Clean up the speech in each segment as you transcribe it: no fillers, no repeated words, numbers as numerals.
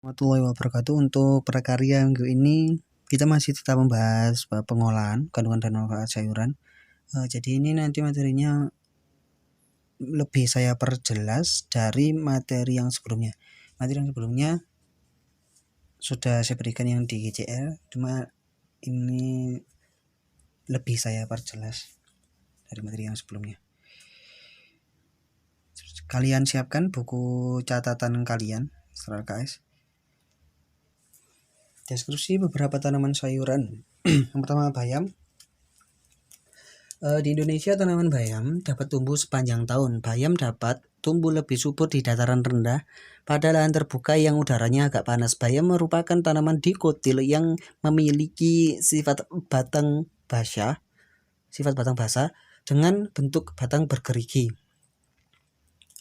Warahmatullahi wabarakatuh. Untuk prakarya minggu ini kita masih tetap membahas pengolahan kandungan dan manfaat sayuran. Jadi ini nanti materinya lebih saya perjelas dari materi yang sebelumnya. Materi yang sebelumnya sudah saya berikan yang di GCL, cuma ini lebih saya perjelas dari materi yang sebelumnya. Kalian siapkan buku catatan kalian setelah KS. Deskripsi beberapa tanaman sayuran. Yang pertama, bayam. Di Indonesia tanaman bayam dapat tumbuh sepanjang tahun. Bayam dapat tumbuh lebih subur di dataran rendah pada lahan terbuka yang udaranya agak panas. Bayam merupakan tanaman dikotil yang memiliki sifat batang basah dengan bentuk batang bergerigi.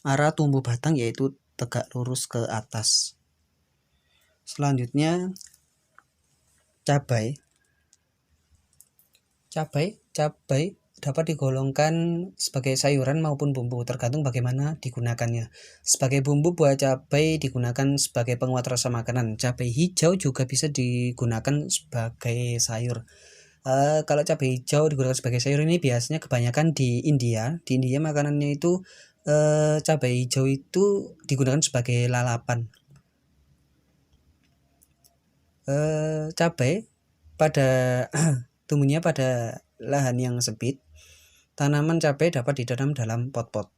Arah tumbuh batang yaitu tegak lurus ke atas. Selanjutnya, cabai dapat digolongkan sebagai sayuran maupun bumbu, tergantung bagaimana digunakannya. Sebagai bumbu, buah cabai digunakan sebagai penguat rasa makanan. Cabai hijau juga bisa digunakan sebagai sayur. Kalau cabai hijau digunakan sebagai sayur ini biasanya kebanyakan di India. Di India makanannya itu cabai hijau itu digunakan sebagai lalapan. Cabai tumbuhnya pada lahan yang sempit. Tanaman cabai dapat ditanam dalam pot-pot,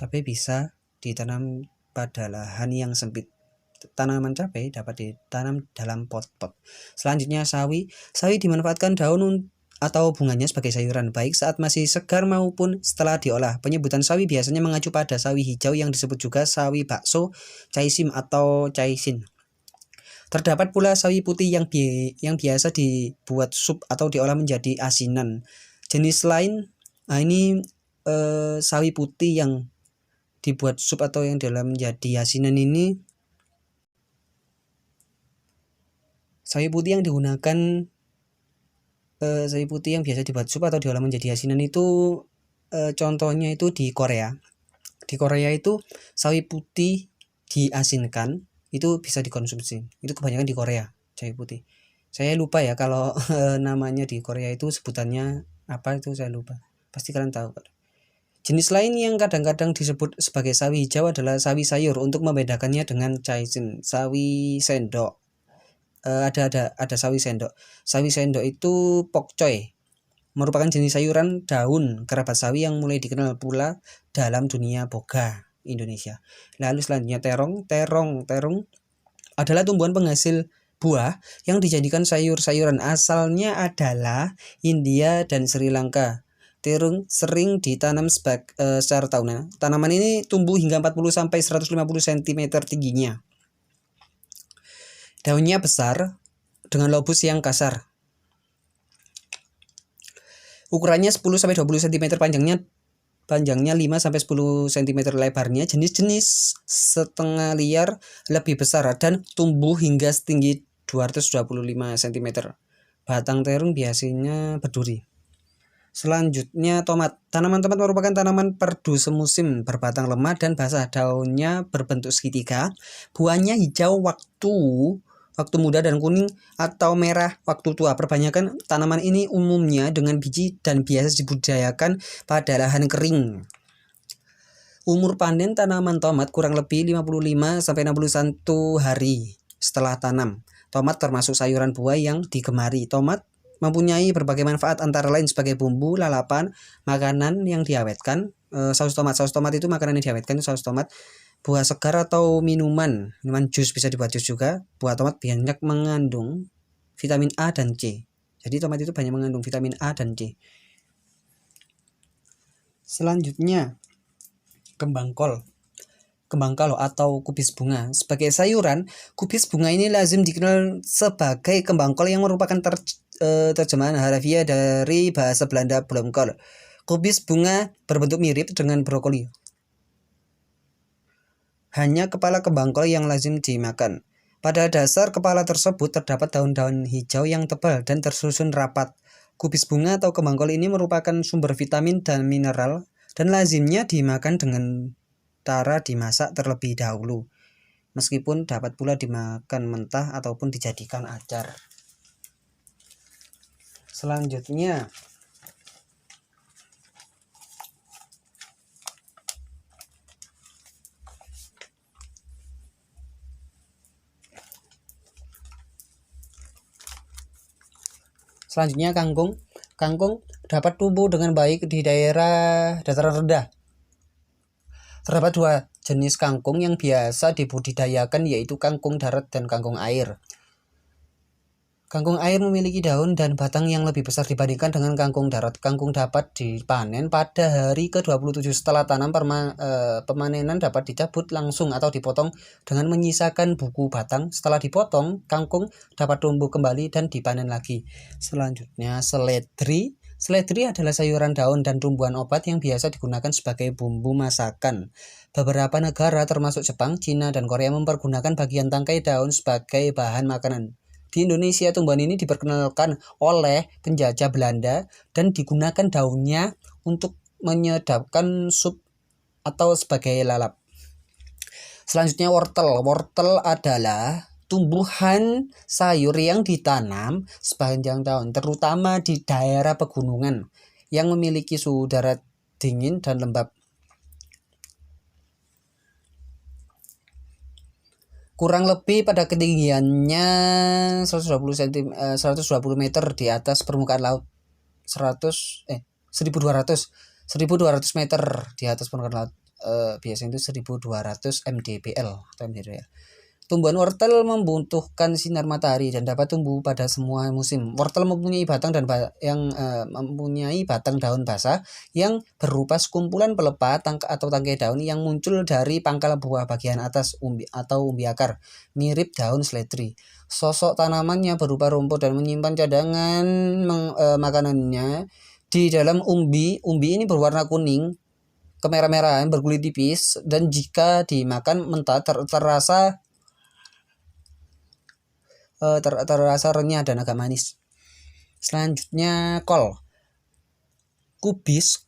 tapi bisa ditanam pada lahan yang sempit. Tanaman cabai dapat ditanam dalam pot-pot. Selanjutnya, sawi. Sawi dimanfaatkan daun atau bunganya sebagai sayuran, baik saat masih segar maupun setelah diolah. Penyebutan sawi biasanya mengacu pada sawi hijau yang disebut juga sawi bakso, caisim atau caisin. Terdapat pula sawi putih yang biasa dibuat sup atau diolah menjadi asinan. Jenis lain, ini sawi putih yang dibuat sup atau yang diolah menjadi asinan ini, sawi putih yang digunakan, sawi putih yang biasa dibuat sup atau diolah menjadi asinan itu contohnya itu di Korea. Di Korea itu sawi putih diasinkan itu bisa dikonsumsi. Itu kebanyakan di Korea, sawi putih. Saya lupa ya kalau namanya di Korea itu sebutannya apa, itu saya lupa. Pasti kalian tahu. Jenis lain yang kadang-kadang disebut sebagai sawi hijau adalah sawi sayur untuk membedakannya dengan caisin. Sawi sendok. Ada sawi sendok. Sawi sendok itu pokcoy, merupakan jenis sayuran daun kerabat sawi yang mulai dikenal pula dalam dunia boga Indonesia. Lalu selanjutnya terong. Terong adalah tumbuhan penghasil buah yang dijadikan sayur-sayuran. Asalnya adalah India dan Sri Lanka. Terong sering ditanam secara tahunan. Tanaman ini tumbuh hingga 40-150 cm tingginya. Daunnya besar dengan lobus yang kasar. Ukurannya 10-20 cm panjangnya 5-10 cm lebarnya. Jenis-jenis setengah liar lebih besar dan tumbuh hingga setinggi 225 cm. Batang terong biasanya berduri. Selanjutnya tomat. Tanaman tomat merupakan tanaman perdu semusim, berbatang lemah dan basah. Daunnya berbentuk segitiga. Buahnya hijau waktu muda dan kuning atau merah waktu tua. Perbanyakan tanaman ini umumnya dengan biji dan biasa dibudidayakan pada lahan kering. Umur panen tanaman tomat kurang lebih 55-61 hari setelah tanam. Tomat termasuk sayuran buah yang digemari. Tomat mempunyai berbagai manfaat, antara lain sebagai bumbu, lalapan, makanan yang diawetkan. Saus tomat itu makanan yang diawetkan, saus tomat. Buah segar atau minuman jus, bisa dibuat jus juga. Buah tomat banyak mengandung vitamin A dan C. Jadi tomat itu banyak mengandung vitamin A dan C. Selanjutnya, kembang kol atau kubis bunga. Sebagai sayuran, kubis bunga ini lazim dikenal sebagai kembang kol yang merupakan terjemahan harfiah dari bahasa Belanda bloemkool. Kubis bunga berbentuk mirip dengan brokoli. Hanya kepala kembang kol yang lazim dimakan. Pada dasar kepala tersebut terdapat daun-daun hijau yang tebal dan tersusun rapat. Kubis bunga atau kembang kol ini merupakan sumber vitamin dan mineral dan lazimnya dimakan dengan cara dimasak terlebih dahulu. meskipun dapat pula dimakan mentah ataupun dijadikan acar. Selanjutnya, kangkung. Kangkung dapat tumbuh dengan baik di daerah dataran rendah. Terdapat dua jenis kangkung yang biasa dibudidayakan, yaitu kangkung darat dan kangkung air. Kangkung air memiliki daun dan batang yang lebih besar dibandingkan dengan kangkung darat. Kangkung dapat dipanen pada hari ke-27 setelah tanam. Pemanenan dapat dicabut langsung atau dipotong dengan menyisakan buku batang. Setelah dipotong, kangkung dapat tumbuh kembali dan dipanen lagi. Selanjutnya, seledri. Seledri adalah sayuran daun dan tumbuhan obat yang biasa digunakan sebagai bumbu masakan. Beberapa negara termasuk Jepang, Cina, dan Korea mempergunakan bagian tangkai daun sebagai bahan makanan. Di Indonesia, tumbuhan ini diperkenalkan oleh penjajah Belanda dan digunakan daunnya untuk menyedapkan sup atau sebagai lalap. Selanjutnya, wortel. Wortel adalah tumbuhan sayur yang ditanam sepanjang tahun, terutama di daerah pegunungan yang memiliki suhu udara dingin dan lembab. Kurang lebih pada ketinggiannya 120 meter di atas permukaan laut. 1200 meter di atas permukaan laut. Biasanya itu 1200 mdpl atau mdpl. Tumbuhan wortel membutuhkan sinar matahari dan dapat tumbuh pada semua musim. Wortel mempunyai batang mempunyai batang daun basah yang berupa sekumpulan pelepah atau tangkai daun yang muncul dari pangkal buah bagian atas umbi akar, mirip daun seledri. Sosok tanamannya berupa rumput dan menyimpan cadangan makanannya di dalam umbi. Umbi ini berwarna kuning kemerah-merahan, berkulit tipis, dan jika dimakan mentah terasa renyah dan agak manis. Selanjutnya, kol. Kobis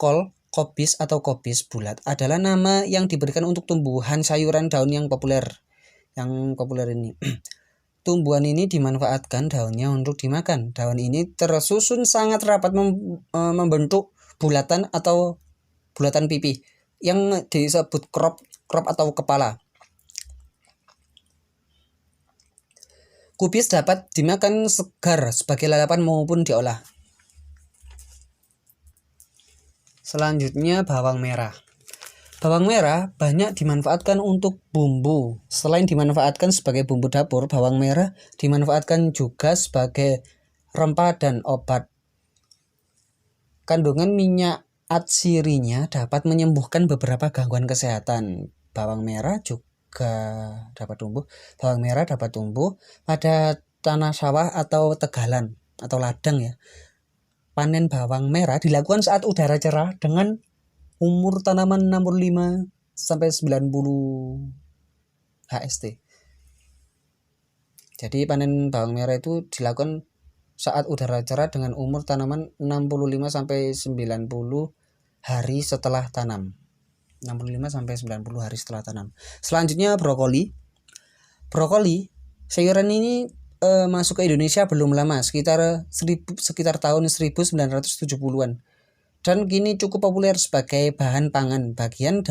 atau kobis bulat adalah nama yang diberikan untuk tumbuhan sayuran daun yang populer ini. Tumbuhan ini dimanfaatkan daunnya untuk dimakan. Daun ini tersusun sangat rapat membentuk bulatan atau bulatan pipi yang disebut crop atau kepala. Kubis dapat dimakan segar sebagai lalapan maupun diolah. Selanjutnya, bawang merah. Bawang merah banyak dimanfaatkan untuk bumbu. Selain dimanfaatkan sebagai bumbu dapur, bawang merah dimanfaatkan juga sebagai rempah dan obat. Kandungan minyak atsirinya dapat menyembuhkan beberapa gangguan kesehatan. Bawang merah dapat tumbuh pada tanah sawah atau tegalan atau ladang ya. Panen bawang merah dilakukan saat udara cerah dengan umur tanaman 65 sampai 90 HST. Jadi panen bawang merah itu dilakukan saat udara cerah dengan umur tanaman 65 sampai 90 hari setelah tanam. 65 sampai 90 hari setelah tanam. Selanjutnya, brokoli. Sayuran ini masuk ke Indonesia belum lama, sekitar tahun 1970-an. Dan kini cukup populer sebagai bahan pangan. Bagian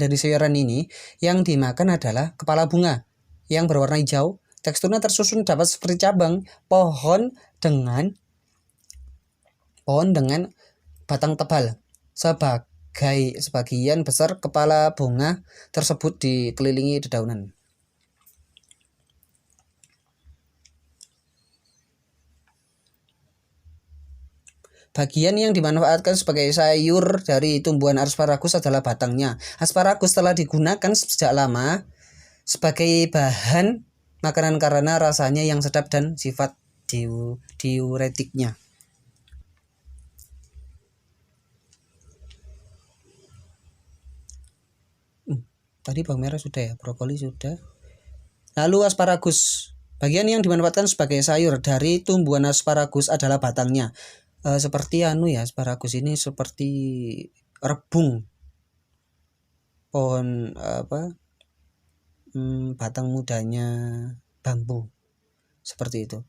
dari sayuran ini yang dimakan adalah kepala bunga yang berwarna hijau. Teksturnya tersusun dapat seperti cabang pohon dengan batang tebal. Sebagian besar kepala bunga tersebut dikelilingi dedaunan. Bagian yang dimanfaatkan sebagai sayur dari tumbuhan asparagus adalah batangnya. Asparagus telah digunakan sejak lama sebagai bahan makanan karena rasanya yang sedap dan sifat diuretiknya. Tadi bawang merah sudah ya, brokoli sudah. Lalu asparagus. Bagian yang dimanfaatkan sebagai sayur dari tumbuhan asparagus adalah batangnya. Seperti asparagus ini seperti rebung pohon batang mudanya bambu. Seperti itu.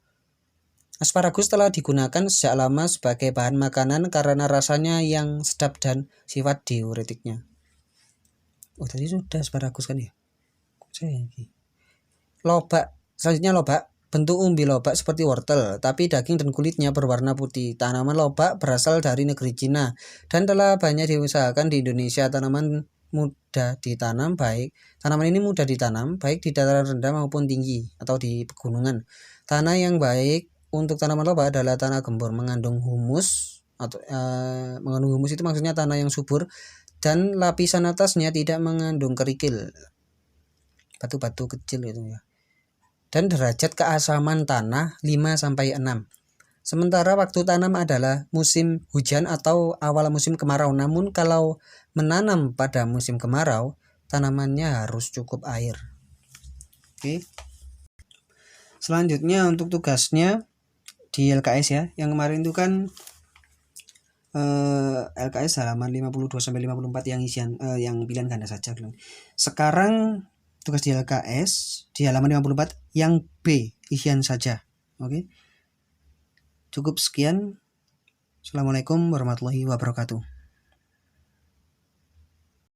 Asparagus telah digunakan sejak lama sebagai bahan makanan karena rasanya yang sedap dan sifat diuretiknya. Oh, tadi sudah asparagus kan ya? Lobak. Selanjutnya lobak. Bentuk umbi lobak seperti wortel, tapi daging dan kulitnya berwarna putih. Tanaman lobak berasal dari negeri Cina dan telah banyak diusahakan di Indonesia. Tanaman ini mudah ditanam baik di dataran rendah maupun tinggi atau di pegunungan. Tanah yang baik untuk tanaman lobak adalah tanah gembur mengandung humus atau mengandung humus itu maksudnya tanah yang subur dan lapisan atasnya tidak mengandung kerikil, batu-batu kecil itu ya. Dan derajat keasaman tanah 5-6. Sementara waktu tanam adalah musim hujan atau awal musim kemarau. Namun kalau menanam pada musim kemarau, tanamannya harus cukup air. Oke. Selanjutnya untuk tugasnya di LKS ya. Yang kemarin itu kan LKS halaman 52-54 yang isian yang pilihan ganda saja. Sekarang tugas di LKS di halaman 54 yang B isian saja. Oke. Cukup sekian. Assalamualaikum warahmatullahi wabarakatuh.